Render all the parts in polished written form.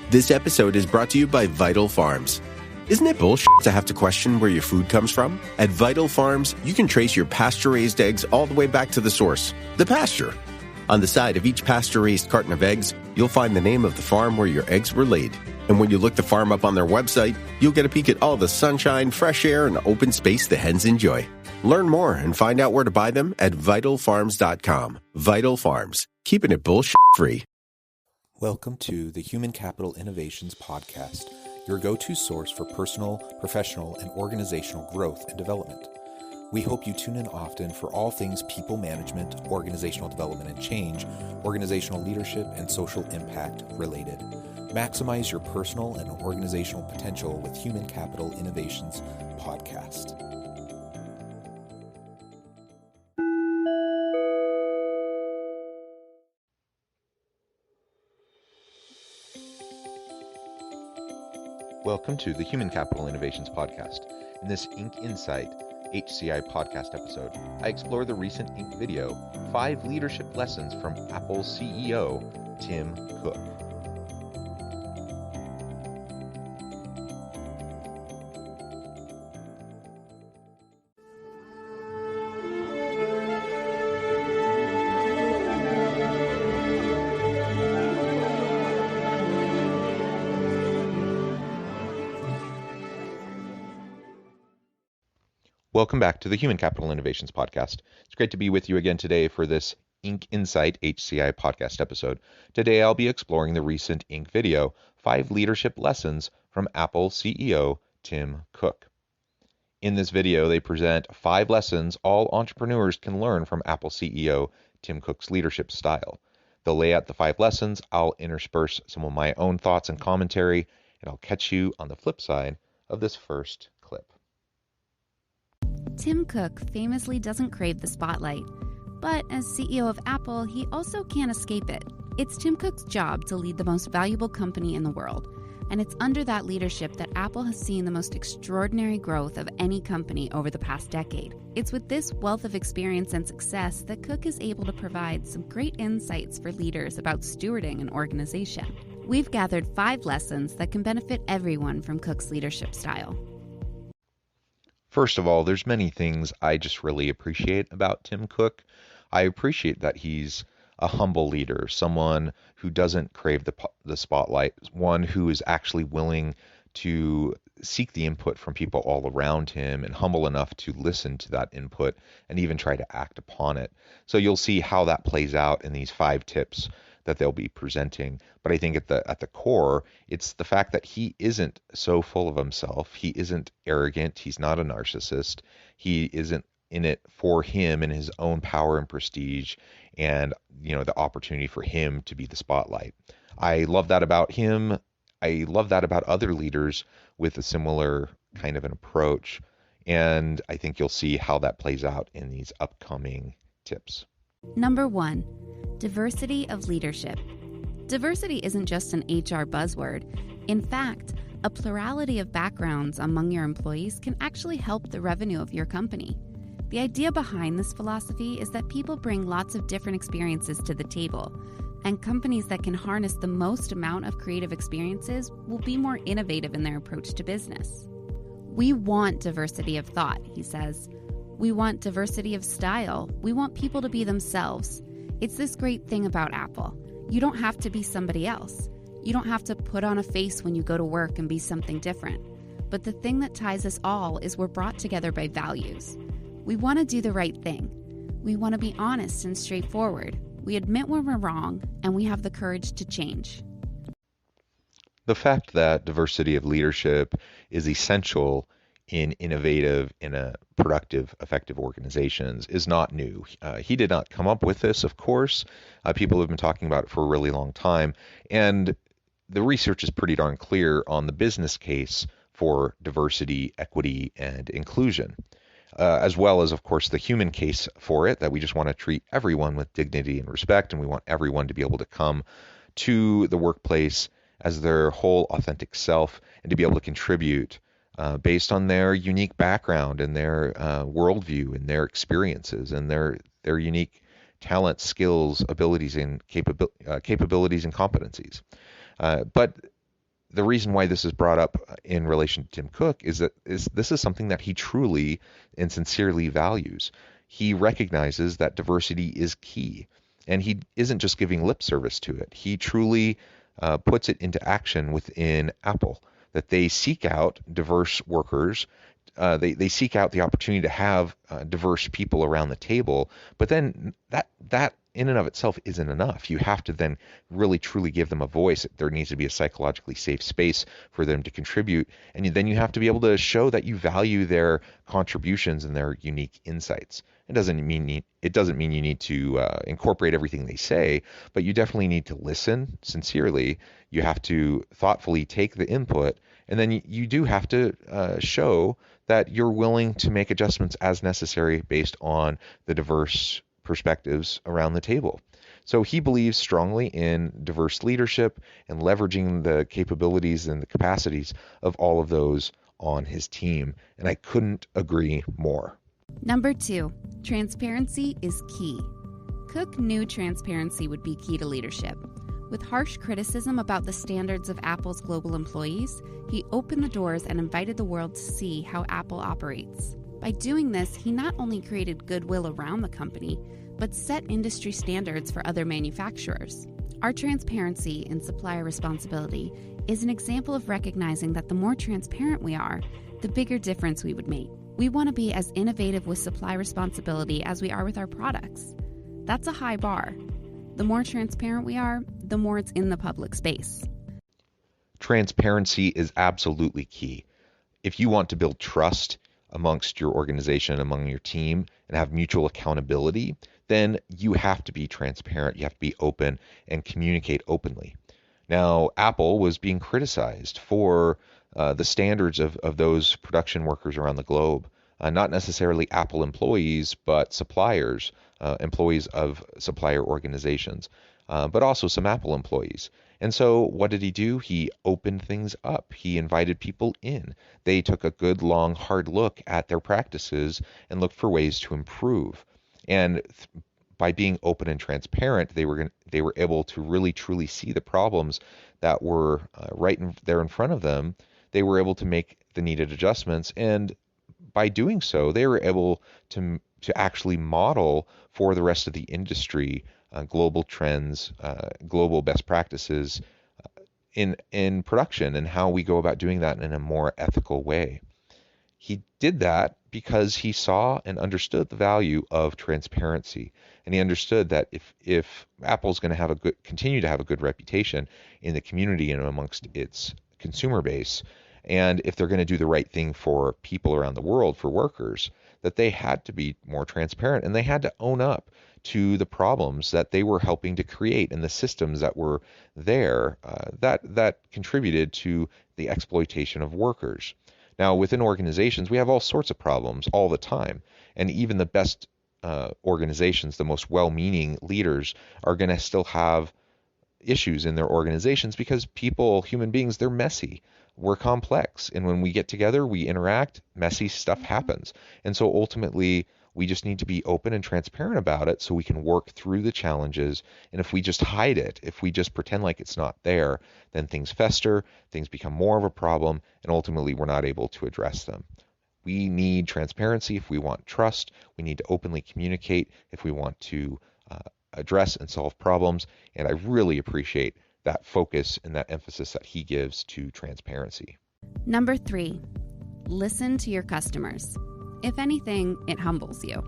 This episode is brought to you by Vital Farms. Isn't it bullshit to have to question where your food comes from? At Vital Farms, you can trace your pasture-raised eggs all the way back to the source, the pasture. On the side of each pasture-raised carton of eggs, you'll find the name of the farm where your eggs were laid. And when you look the farm up on their website, you'll get a peek at all the sunshine, fresh air, and open space the hens enjoy. Learn more and find out where to buy them at vitalfarms.com. Vital Farms, keeping it bullshit-free. Welcome to the Human Capital Innovations Podcast, your go-to source for personal, professional, and organizational growth and development. We hope you tune in often for all things people management, organizational development and change, organizational leadership, and social impact related. Maximize your personal and organizational potential with Human Capital Innovations Podcast. Welcome to the Human Capital Innovations Podcast. In this Inc. Insight HCI podcast episode, I explore the recent Inc. video, 5 Leadership Lessons from Apple CEO Tim Cook. Welcome back to the Human Capital Innovations Podcast. It's great to be with you again today for this Inc. Insight HCI podcast episode. Today I'll be exploring the recent Inc. video, 5 Leadership Lessons from Apple CEO Tim Cook. In this video, they present 5 lessons all entrepreneurs can learn from Apple CEO Tim Cook's leadership style. They'll lay out the 5 lessons, I'll intersperse some of my own thoughts and commentary, and I'll catch you on the flip side of this first clip. Tim Cook famously doesn't crave the spotlight, but as CEO of Apple, he also can't escape it. It's Tim Cook's job to lead the most valuable company in the world, and it's under that leadership that Apple has seen the most extraordinary growth of any company over the past decade. It's with this wealth of experience and success that Cook is able to provide some great insights for leaders about stewarding an organization. We've gathered 5 lessons that can benefit everyone from Cook's leadership style. First of all, there's many things I just really appreciate about Tim Cook. I appreciate that he's a humble leader, someone who doesn't crave the spotlight, one who is actually willing to seek the input from people all around him and humble enough to listen to that input and even try to act upon it. So you'll see how that plays out in these 5 tips that they'll be presenting. But I think at the core, it's the fact that he isn't so full of himself. He isn't arrogant. He's not a narcissist. He isn't in it for him and his own power and prestige and, the opportunity for him to be the spotlight. I love that about him. I love that about other leaders with a similar kind of an approach. And I think you'll see how that plays out in these upcoming tips. Number 1, diversity of leadership. Diversity isn't just an HR buzzword. In fact, a plurality of backgrounds among your employees can actually help the revenue of your company. The idea behind this philosophy is that people bring lots of different experiences to the table, and companies that can harness the most amount of creative experiences will be more innovative in their approach to business. We want diversity of thought, he says. We want diversity of style. We want people to be themselves. It's this great thing about Apple. You don't have to be somebody else. You don't have to put on a face when you go to work and be something different. But the thing that ties us all is we're brought together by values. We want to do the right thing. We want to be honest and straightforward. We admit when we're wrong, and we have the courage to change. The fact that diversity of leadership is essential in innovative, in a productive, effective organizations is not new. He did not come up with this, of course. People have been talking about it for a really long time. And the research is pretty darn clear on the business case for diversity, equity, and inclusion, as well as, of course, the human case for it, that we just want to treat everyone with dignity and respect, and we want everyone to be able to come to the workplace as their whole authentic self and to be able to contribute based on their unique background and their worldview and their experiences and their unique talents, skills, abilities, and capabilities and competencies. But the reason why this is brought up in relation to Tim Cook is that this is something that he truly and sincerely values. He recognizes that diversity is key, and he isn't just giving lip service to it. He truly puts it into action within Apple, that they seek out diverse workers. They seek out the opportunity to have diverse people around the table, but then that in and of itself isn't enough. You have to then really truly give them a voice. There needs to be a psychologically safe space for them to contribute, and then you have to be able to show that you value their contributions and their unique insights. It doesn't mean you need to incorporate everything they say, but you definitely need to listen sincerely. You have to thoughtfully take the input, and then you do have to show that you're willing to make adjustments as necessary based on the diverse perspectives around the table. So he believes strongly in diverse leadership and leveraging the capabilities and the capacities of all of those on his team, and I couldn't agree more. Number 2, transparency is key. Cook knew transparency would be key to leadership. With harsh criticism about the standards of Apple's global employees, he opened the doors and invited the world to see how Apple operates. By doing this, he not only created goodwill around the company, but set industry standards for other manufacturers. Our transparency in supplier responsibility is an example of recognizing that the more transparent we are, the bigger difference we would make. We want to be as innovative with supply responsibility as we are with our products. That's a high bar. The more transparent we are, the more it's in the public space. Transparency is absolutely key. If you want to build trust amongst your organization, among your team, and have mutual accountability, then you have to be transparent. You have to be open and communicate openly. Now, Apple was being criticized for the standards of those production workers around the globe. Not necessarily Apple employees, but suppliers, employees of supplier organizations, but also some Apple employees. And so what did he do? He opened things up. He invited people in. They took a good, long, hard look at their practices and looked for ways to improve. And by being open and transparent, they were able to really, truly see the problems that were there in front of them. They were able to make the needed adjustments, and by doing so, they were able to actually model for the rest of the industry global trends, global best practices in production, and how we go about doing that in a more ethical way. He did that because he saw and understood the value of transparency, and he understood that if Apple's going to continue to have a good reputation in the community and amongst its consumer base, and if they're going to do the right thing for people around the world, for workers, that they had to be more transparent, and they had to own up to the problems that they were helping to create and the systems that were there that contributed to the exploitation of workers. Now, within organizations, we have all sorts of problems all the time, and even the best organizations, the most well-meaning leaders, are going to still have issues in their organizations because people, human beings, they're messy. We're complex, and when we get together, we interact, messy stuff happens. And so ultimately, we just need to be open and transparent about it so we can work through the challenges. And if we just hide it, if we just pretend like it's not there, then things fester, things become more of a problem, and ultimately we're not able to address them. We need transparency if we want trust. We need to openly communicate if we want to address and solve problems. And I really appreciate that focus and that emphasis that he gives to transparency. Number 3, listen to your customers. If anything, it humbles you.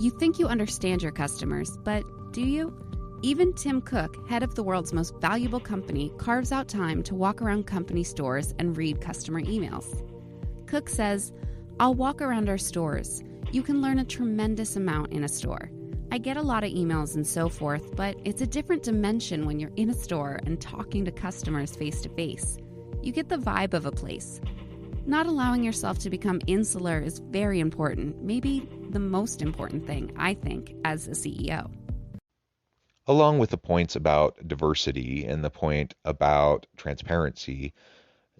You think you understand your customers, but do you? Even Tim Cook, head of the world's most valuable company, carves out time to walk around company stores and read customer emails. Cook says, "I'll walk around our stores. You can learn a tremendous amount in a store. I get a lot of emails and so forth, but it's a different dimension when you're in a store and talking to customers face to face. You get the vibe of a place. Not allowing yourself to become insular is very important, maybe the most important thing, I think, as a CEO." Along with the points about diversity and the point about transparency,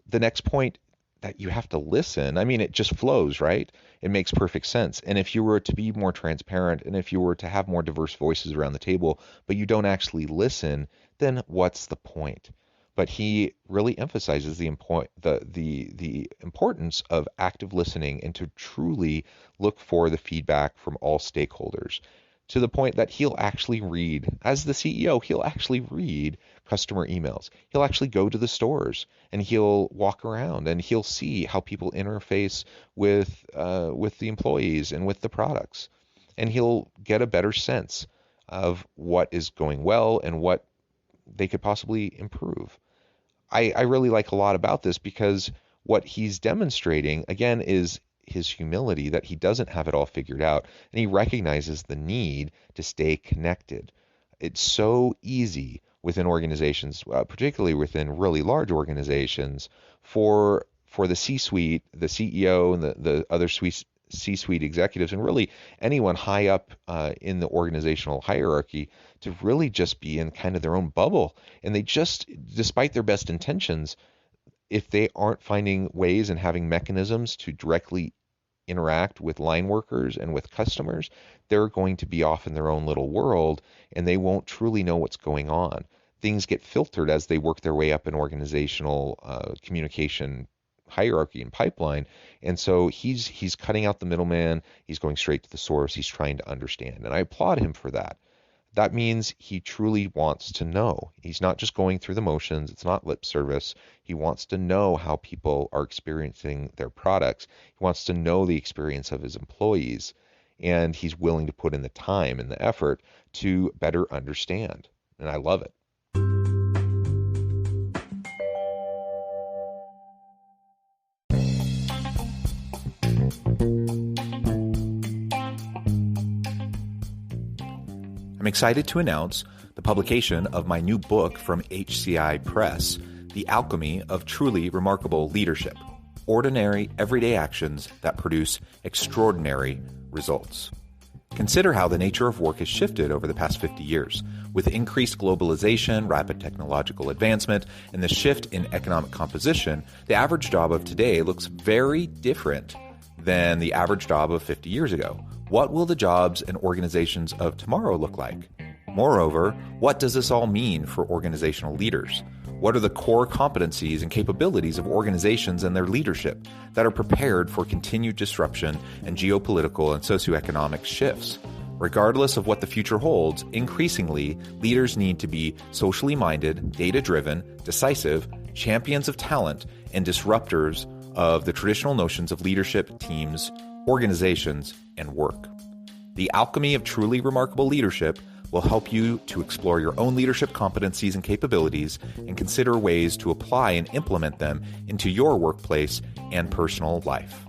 the next point that you have to listen, I mean, it just flows, right? It makes perfect sense. And if you were to be more transparent and if you were to have more diverse voices around the table, but you don't actually listen, then what's the point? but he really emphasizes the importance of active listening and to truly look for the feedback from all stakeholders, to the point that he'll actually read, as the CEO, he'll actually read customer emails. He'll actually go to the stores and he'll walk around and he'll see how people interface with the employees and with the products. And he'll get a better sense of what is going well and what they could possibly improve. I really like a lot about this because what he's demonstrating, again, is his humility, that he doesn't have it all figured out, and he recognizes the need to stay connected. It's so easy within organizations, particularly within really large organizations, for the C-suite, the CEO, and the other C-suite executives, and really anyone high up in the organizational hierarchy, to really just be in kind of their own bubble. And they just, despite their best intentions, if they aren't finding ways and having mechanisms to directly interact with line workers and with customers, they're going to be off in their own little world and they won't truly know what's going on. Things get filtered as they work their way up in organizational communication hierarchy and pipeline. And so he's cutting out the middleman. He's going straight to the source. He's trying to understand. And I applaud him for that. That means he truly wants to know. He's not just going through the motions. It's not lip service. He wants to know how people are experiencing their products. He wants to know the experience of his employees. And he's willing to put in the time and the effort to better understand. And I love it. I'm excited to announce the publication of my new book from HCI Press, The Alchemy of Truly Remarkable Leadership: Ordinary, Everyday Actions That Produce Extraordinary Results. Consider how the nature of work has shifted over the past 50 years. With increased globalization, rapid technological advancement, and the shift in economic composition, the average job of today looks very different than the average job of 50 years ago. What will the jobs and organizations of tomorrow look like? Moreover, what does this all mean for organizational leaders? What are the core competencies and capabilities of organizations and their leadership that are prepared for continued disruption and geopolitical and socioeconomic shifts? Regardless of what the future holds, increasingly, leaders need to be socially minded, data-driven, decisive, champions of talent, and disruptors of the traditional notions of leadership, teams, organizations, and work. The Alchemy of Truly Remarkable Leadership will help you to explore your own leadership competencies and capabilities and consider ways to apply and implement them into your workplace and personal life.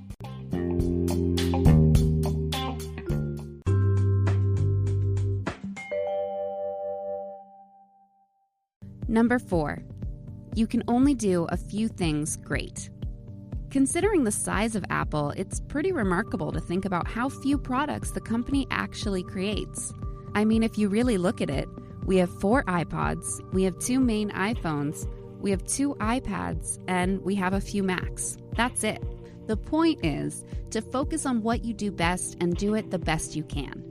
Number 4, you can only do a few things great. Considering the size of Apple, it's pretty remarkable to think about how few products the company actually creates. I mean, if you really look at it, we have 4 iPods, we have 2 main iPhones, we have 2 iPads, and we have a few Macs. That's it. The point is to focus on what you do best and do it the best you can.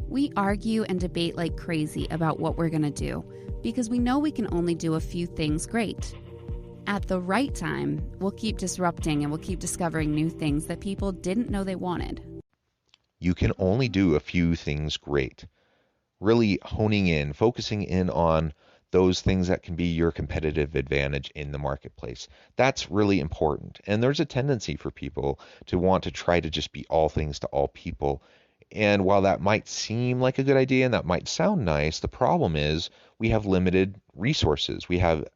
We argue and debate like crazy about what we're going to do because we know we can only do a few things great. At the right time, we'll keep disrupting and we'll keep discovering new things that people didn't know they wanted. You can only do a few things great. Really honing in, focusing in on those things that can be your competitive advantage in the marketplace. That's really important. And there's a tendency for people to want to try to just be all things to all people. And while that might seem like a good idea and that might sound nice, the problem is we have limited resources. We have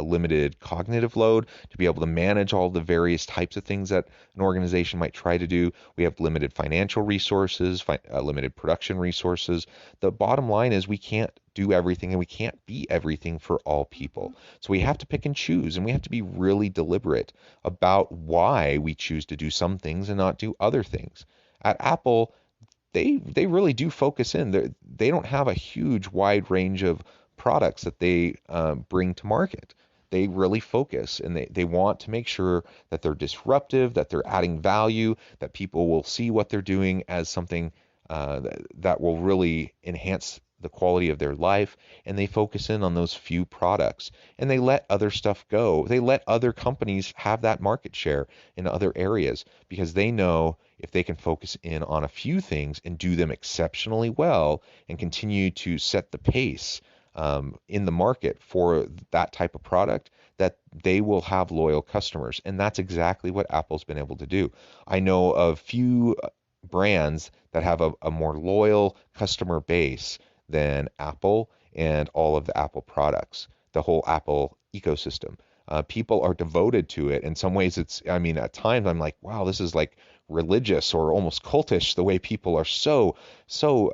limited cognitive load to be able to manage all the various types of things that an organization might try to do. We have limited financial resources, limited production resources. The bottom line is we can't do everything and we can't be everything for all people. So we have to pick and choose, and we have to be really deliberate about why we choose to do some things and not do other things. At Apple, they really do focus in. They don't have a huge wide range of products that they bring to market. They really focus, and they want to make sure that they're disruptive, that they're adding value, that people will see what they're doing as something that will really enhance the quality of their life, and they focus in on those few products, and they let other stuff go. They let other companies have that market share in other areas because they know if they can focus in on a few things and do them exceptionally well and continue to set the pace in the market for that type of product, that they will have loyal customers. And that's exactly what Apple's been able to do. I know of few brands that have a more loyal customer base than Apple and all of the Apple products, the whole Apple ecosystem. People are devoted to it. In some ways, at times I'm like, wow, this is like religious or almost cultish, the way people are so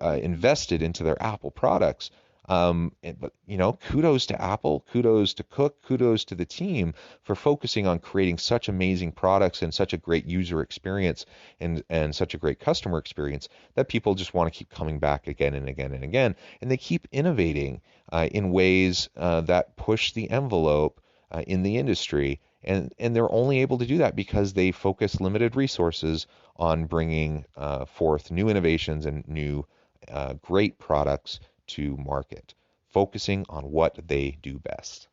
invested into their Apple products. But kudos to Apple, kudos to Cook, kudos to the team for focusing on creating such amazing products and such a great user experience and such a great customer experience that people just want to keep coming back again and again and again. And they keep innovating in ways that push the envelope in the industry. And they're only able to do that because they focus limited resources on bringing forth new innovations and new great products to market, focusing on what they do best.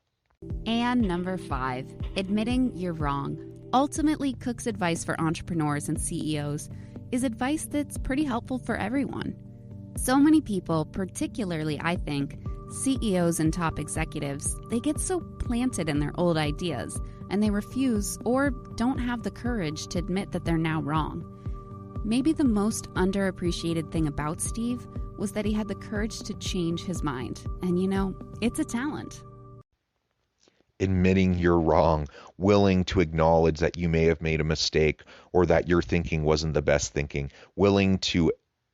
And number 5, admitting you're wrong. Ultimately, Cook's advice for entrepreneurs and CEOs is advice that's pretty helpful for everyone. So many people, particularly I think, CEOs and top executives, they get so planted in their old ideas and they refuse or don't have the courage to admit that they're now wrong. Maybe the most underappreciated thing about Steve was that he had the courage to change his mind. And it's a talent. Admitting you're wrong, willing to acknowledge that you may have made a mistake or that your thinking wasn't the best thinking, willing to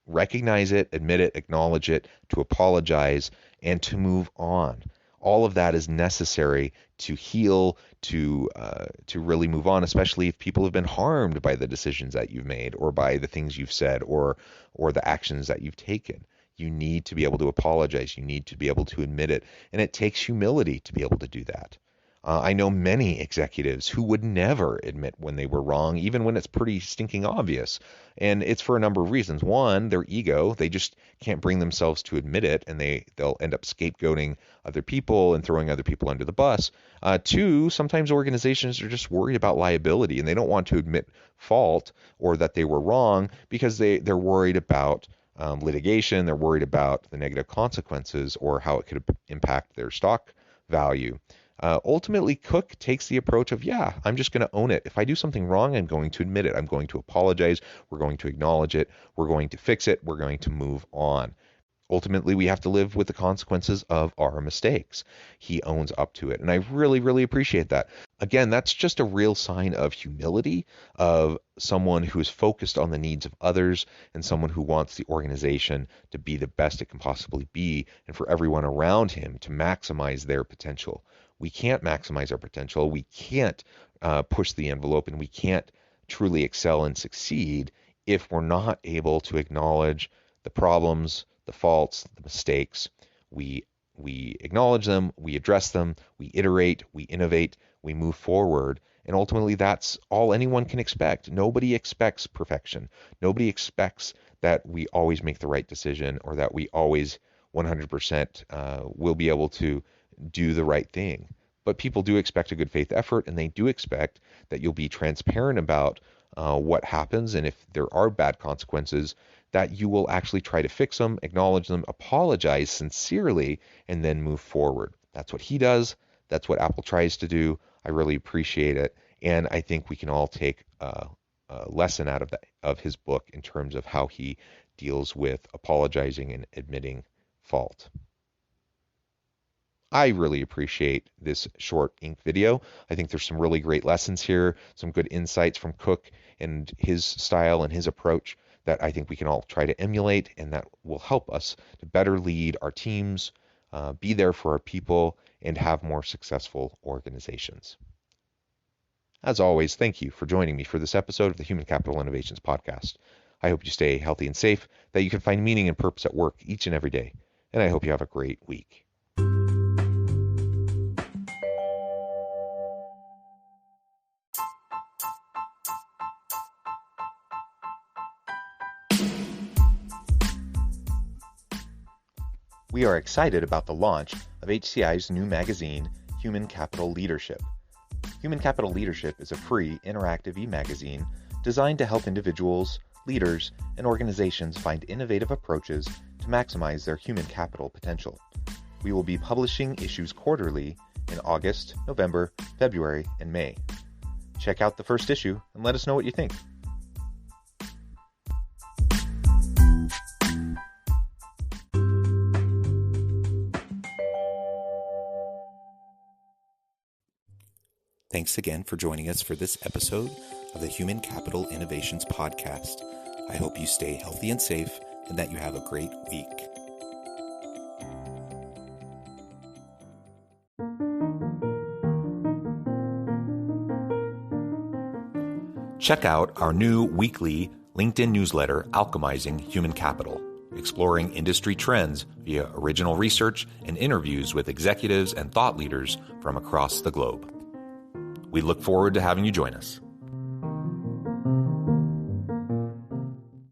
recognize it, admit it, acknowledge it, to apologize, and to move on. All of that is necessary to heal, to really move on, especially if people have been harmed by the decisions that you've made or by the things you've said or the actions that you've taken. You need to be able to apologize. You need to be able to admit it. And it takes humility to be able to do that. I know many executives who would never admit when they were wrong, even when it's pretty stinking obvious. And it's for a number of reasons. One, their ego. They just can't bring themselves to admit it, and they'll end up scapegoating other people and throwing other people under the bus. Two, sometimes organizations are just worried about liability, and they don't want to admit fault or that they were wrong because they're worried about litigation. They're worried about the negative consequences or how it could impact their stock value. Ultimately, Cook takes the approach of, I'm just going to own it. If I do something wrong, I'm going to admit it. I'm going to apologize. We're going to acknowledge it. We're going to fix it. We're going to move on. Ultimately, we have to live with the consequences of our mistakes. He owns up to it. And I really, really appreciate that. Again, that's just a real sign of humility, of someone who is focused on the needs of others and someone who wants the organization to be the best it can possibly be and for everyone around him to maximize their potential. We can't maximize our potential. We can't push the envelope, and we can't truly excel and succeed if we're not able to acknowledge the problems, the faults, the mistakes. We acknowledge them, we address them, we iterate, we innovate, we move forward. And ultimately, that's all anyone can expect. Nobody expects perfection. Nobody expects that we always make the right decision or that we always 100% will be able to do the right thing. But people do expect a good faith effort, and they do expect that you'll be transparent about what happens, and if there are bad consequences, that you will actually try to fix them, acknowledge them, apologize sincerely, and then move forward. That's what he does. That's what Apple tries to do. I really appreciate it, and I think we can all take a lesson out of his book in terms of how he deals with apologizing and admitting fault. I really appreciate this short ink video. I think there's some really great lessons here, some good insights from Cook and his style and his approach that I think we can all try to emulate, and that will help us to better lead our teams, be there for our people, and have more successful organizations. As always, thank you for joining me for this episode of the Human Capital Innovations Podcast. I hope you stay healthy and safe, that you can find meaning and purpose at work each and every day, and I hope you have a great week. We are excited about the launch of HCI's new magazine, Human Capital Leadership. Human Capital Leadership is a free, interactive e-magazine designed to help individuals, leaders, and organizations find innovative approaches to maximize their human capital potential. We will be publishing issues quarterly in August, November, February, and May. Check out the first issue and let us know what you think. Thanks again for joining us for this episode of the Human Capital Innovations Podcast. I hope you stay healthy and safe and that you have a great week. Check out our new weekly LinkedIn newsletter, Alchemizing Human Capital, exploring industry trends via original research and interviews with executives and thought leaders from across the globe. We look forward to having you join us.